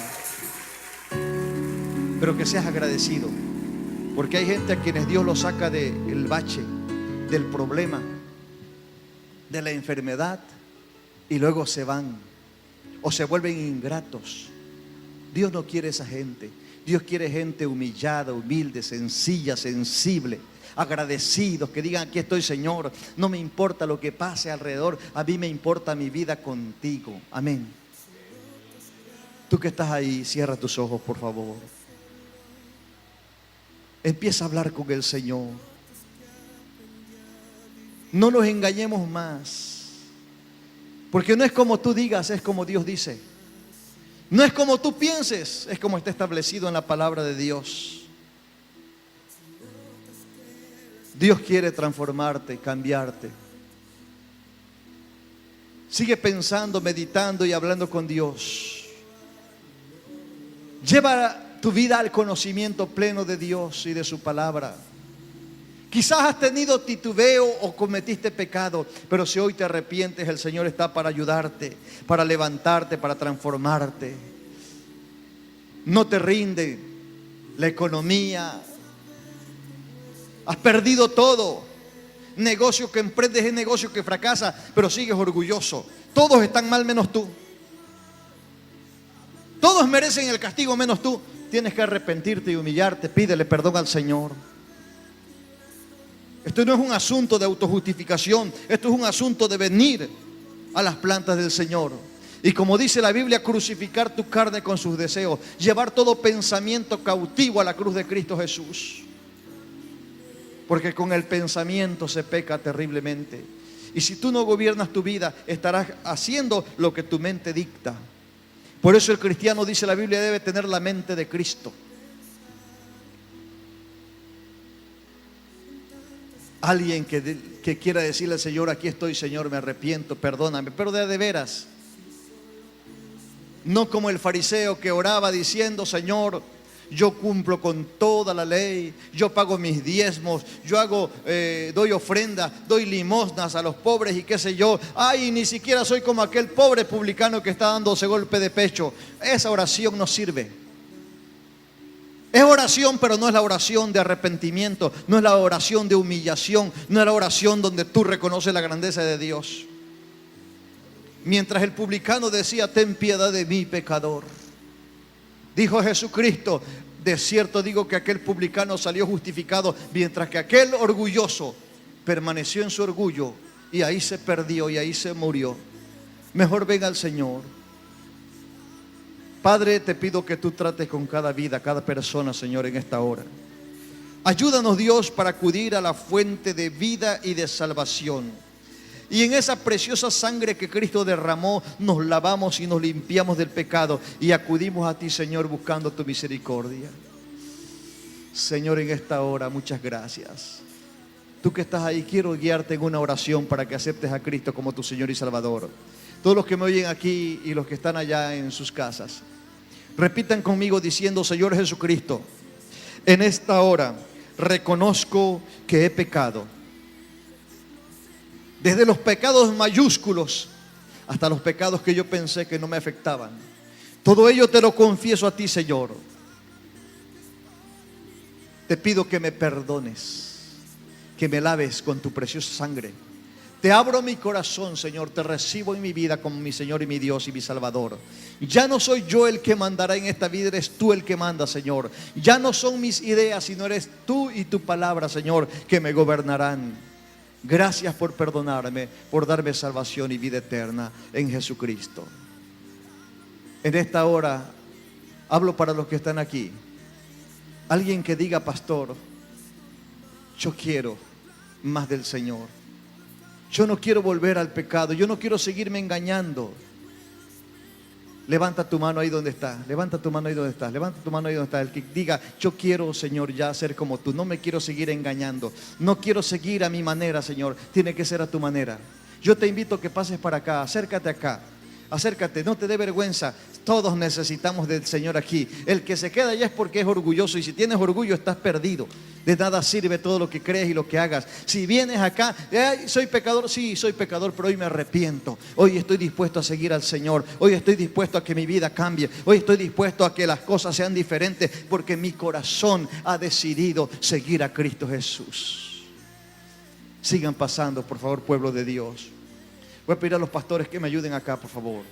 Pero que seas agradecido. Porque hay gente a quienes Dios los saca del bache, del problema, de la enfermedad, y luego se van o se vuelven ingratos. Dios no quiere esa gente. Dios quiere gente humillada, humilde, sencilla, sensible, agradecidos, que digan: aquí estoy, Señor, no me importa lo que pase alrededor, a mí me importa mi vida contigo. Amén. Tú que estás ahí, cierra tus ojos, por favor. Empieza a hablar con el Señor. No nos engañemos más. Porque no es como tú digas, es como Dios dice. No es como tú pienses, es como está establecido en la palabra de Dios. Dios quiere transformarte, cambiarte. Sigue pensando, meditando y hablando con Dios. Lleva tu vida al conocimiento pleno de Dios y de su palabra. Quizás has tenido titubeo o cometiste pecado, pero si hoy te arrepientes, el Señor está para ayudarte, para levantarte, para transformarte. No te rinde la economía. Has perdido todo. Negocio que emprendes es negocio que fracasa, pero sigues orgulloso. Todos están mal menos tú. Todos merecen el castigo menos tú. Tienes que arrepentirte y humillarte. Pídele perdón al Señor. Esto no es un asunto de autojustificación. Esto es un asunto de venir a las plantas del Señor. Y como dice la Biblia, crucificar tu carne con sus deseos. Llevar todo pensamiento cautivo a la cruz de Cristo Jesús. Porque con el pensamiento se peca terriblemente. Y si tú no gobiernas tu vida, estarás haciendo lo que tu mente dicta. Por eso el cristiano, dice la Biblia, debe tener la mente de Cristo. Alguien que quiera decirle al Señor: aquí estoy, Señor, me arrepiento, perdóname, pero de veras. No como el fariseo que oraba diciendo: Señor, yo cumplo con toda la ley, yo pago mis diezmos, yo doy ofrenda, doy limosnas a los pobres y qué sé yo. Ay, ni siquiera soy como aquel pobre publicano que está dándose golpe de pecho. Esa oración no sirve. Es oración, pero no es la oración de arrepentimiento, no es la oración de humillación, no es la oración donde tú reconoces la grandeza de Dios. Mientras el publicano decía: ten piedad de mí, pecador, dijo Jesucristo: de cierto digo que aquel publicano salió justificado, mientras que aquel orgulloso permaneció en su orgullo y ahí se perdió y ahí se murió. Mejor ven al Señor. Padre, te pido que tú trates con cada vida, cada persona, Señor, en esta hora. Ayúdanos, Dios, para acudir a la fuente de vida y de salvación. Y en esa preciosa sangre que Cristo derramó, nos lavamos y nos limpiamos del pecado. Y acudimos a ti, Señor, buscando tu misericordia. Señor, en esta hora, muchas gracias. Tú que estás ahí, quiero guiarte en una oración para que aceptes a Cristo como tu Señor y Salvador. Todos los que me oyen aquí y los que están allá en sus casas, repitan conmigo diciendo: Señor Jesucristo, en esta hora reconozco que he pecado. Desde los pecados mayúsculos hasta los pecados que yo pensé que no me afectaban. Todo ello te lo confieso a ti, Señor. Te pido que me perdones, que me laves con tu preciosa sangre. Te abro mi corazón, Señor, te recibo en mi vida como mi Señor y mi Dios y mi Salvador. Ya no soy yo el que mandará en esta vida, eres tú el que manda, Señor. Ya no son mis ideas, sino eres tú y tu palabra, Señor, que me gobernarán. Gracias por perdonarme, por darme salvación y vida eterna en Jesucristo. En esta hora hablo para los que están aquí. Alguien que diga: pastor, yo quiero más del Señor. Yo no quiero volver al pecado. Yo no quiero seguirme engañando. Levanta tu mano ahí donde está. Levanta tu mano ahí donde está. Levanta tu mano ahí donde está. El que diga: yo quiero, Señor, ya ser como tú. No me quiero seguir engañando. No quiero seguir a mi manera, Señor. Tiene que ser a tu manera. Yo te invito a que pases para acá. Acércate acá. Acércate, no te dé vergüenza. Todos necesitamos del Señor aquí. El que se queda allá es porque es orgulloso. Y si tienes orgullo, estás perdido. De nada sirve todo lo que crees y lo que hagas. Si vienes acá: soy pecador. Sí, soy pecador, pero hoy me arrepiento. Hoy estoy dispuesto a seguir al Señor. Hoy estoy dispuesto a que mi vida cambie. Hoy estoy dispuesto a que las cosas sean diferentes, porque mi corazón ha decidido seguir a Cristo Jesús. Sigan pasando, por favor, pueblo de Dios. Voy a pedir a los pastores que me ayuden acá, por favor.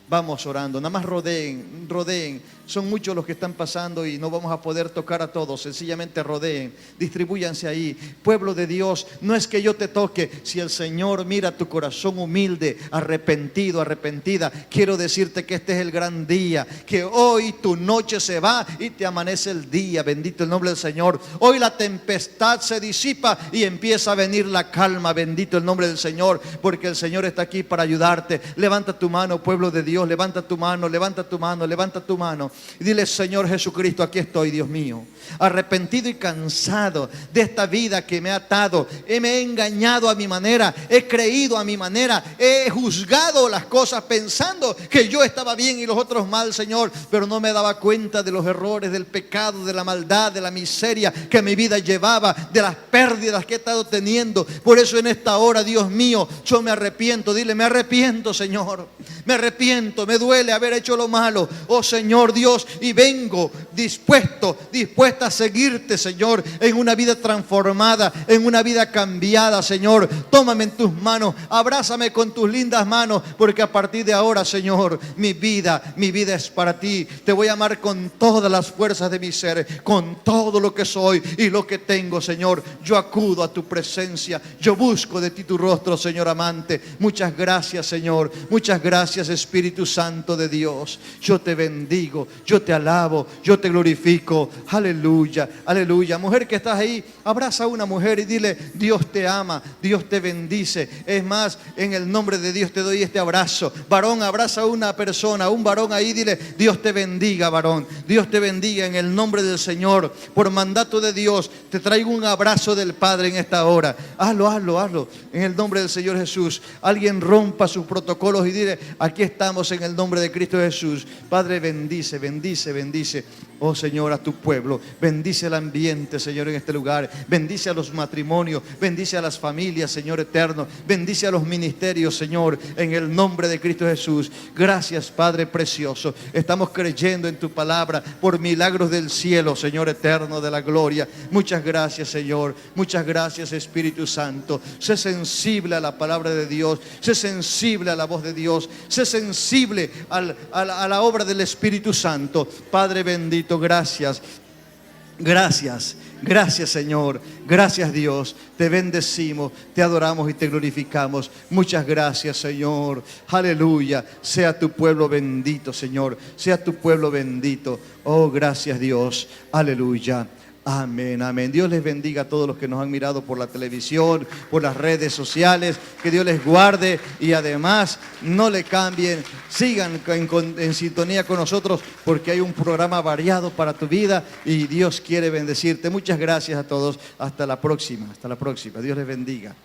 Vamos orando, nada más rodeen. Son muchos los que están pasando y no vamos a poder tocar a todos. Sencillamente rodeen, distribúyanse ahí. Pueblo de Dios, no es que yo te toque. Si el Señor mira tu corazón humilde, arrepentido, arrepentida, quiero decirte que este es el gran día. Que hoy tu noche se va y te amanece el día. Bendito el nombre del Señor. Hoy la tempestad se disipa y empieza a venir la calma. Bendito el nombre del Señor, porque el Señor está aquí para ayudarte. Levanta tu mano, pueblo de Dios. Levanta tu mano, levanta tu mano, levanta tu mano. Y dile: Señor Jesucristo, aquí estoy, Dios mío, arrepentido y cansado de esta vida que me ha atado. Me he engañado a mi manera, he creído a mi manera, he juzgado las cosas pensando que yo estaba bien y los otros mal, Señor, pero no me daba cuenta de los errores, del pecado, de la maldad, de la miseria que mi vida llevaba, de las pérdidas que he estado teniendo. Por eso en esta hora, Dios mío, yo me arrepiento. Dile: me arrepiento, Señor, me arrepiento, me duele haber hecho lo malo, oh Señor Dios, y vengo dispuesta a seguirte, Señor, en una vida transformada, en una vida cambiada, Señor. Tómame en tus manos, abrázame con tus lindas manos, porque a partir de ahora, Señor, mi vida es para ti. Te voy a amar con todas las fuerzas de mi ser, con todo lo que soy y lo que tengo, Señor. Yo acudo a tu presencia, yo busco de ti tu rostro, Señor amante. Muchas gracias, Señor. Muchas gracias, Espíritu Santo de Dios. Yo te bendigo, yo te alabo, yo te glorifico. Aleluya, aleluya. Mujer que estás ahí, abraza a una mujer y dile: Dios te ama, Dios te bendice. Es más, en el nombre de Dios te doy este abrazo. Varón, abraza a una persona, un varón ahí, dile: Dios te bendiga, varón. Dios te bendiga en el nombre del Señor. Por mandato de Dios, te traigo un abrazo del Padre en esta hora. Hazlo en el nombre del Señor Jesús. Alguien rompa sus protocolos y dile: aquí estamos en el nombre de Cristo Jesús. Padre, bendice. Oh Señor, a tu pueblo. Bendice el ambiente, Señor, en este lugar. Bendice a los matrimonios. Bendice a las familias, Señor eterno. Bendice a los ministerios, Señor, en el nombre de Cristo Jesús. Gracias, Padre precioso. Estamos creyendo en tu palabra por milagros del cielo, Señor eterno de la gloria. Muchas gracias, Señor. Muchas gracias, Espíritu Santo. Sé sensible a la palabra de Dios. Sé sensible a la voz de Dios. Sé sensible a la obra del Espíritu Santo. Padre bendito, gracias. Gracias, Señor. Gracias, Dios. Te bendecimos, te adoramos y te glorificamos. Muchas gracias, Señor. Aleluya. Sea tu pueblo bendito, Señor. Sea tu pueblo bendito. Oh, gracias, Dios. Aleluya. Amén, amén. Dios les bendiga a todos los que nos han mirado por la televisión, por las redes sociales. Que Dios les guarde y además no le cambien. Sigan en sintonía con nosotros, porque hay un programa variado para tu vida y Dios quiere bendecirte. Muchas gracias a todos. Hasta la próxima. Dios les bendiga.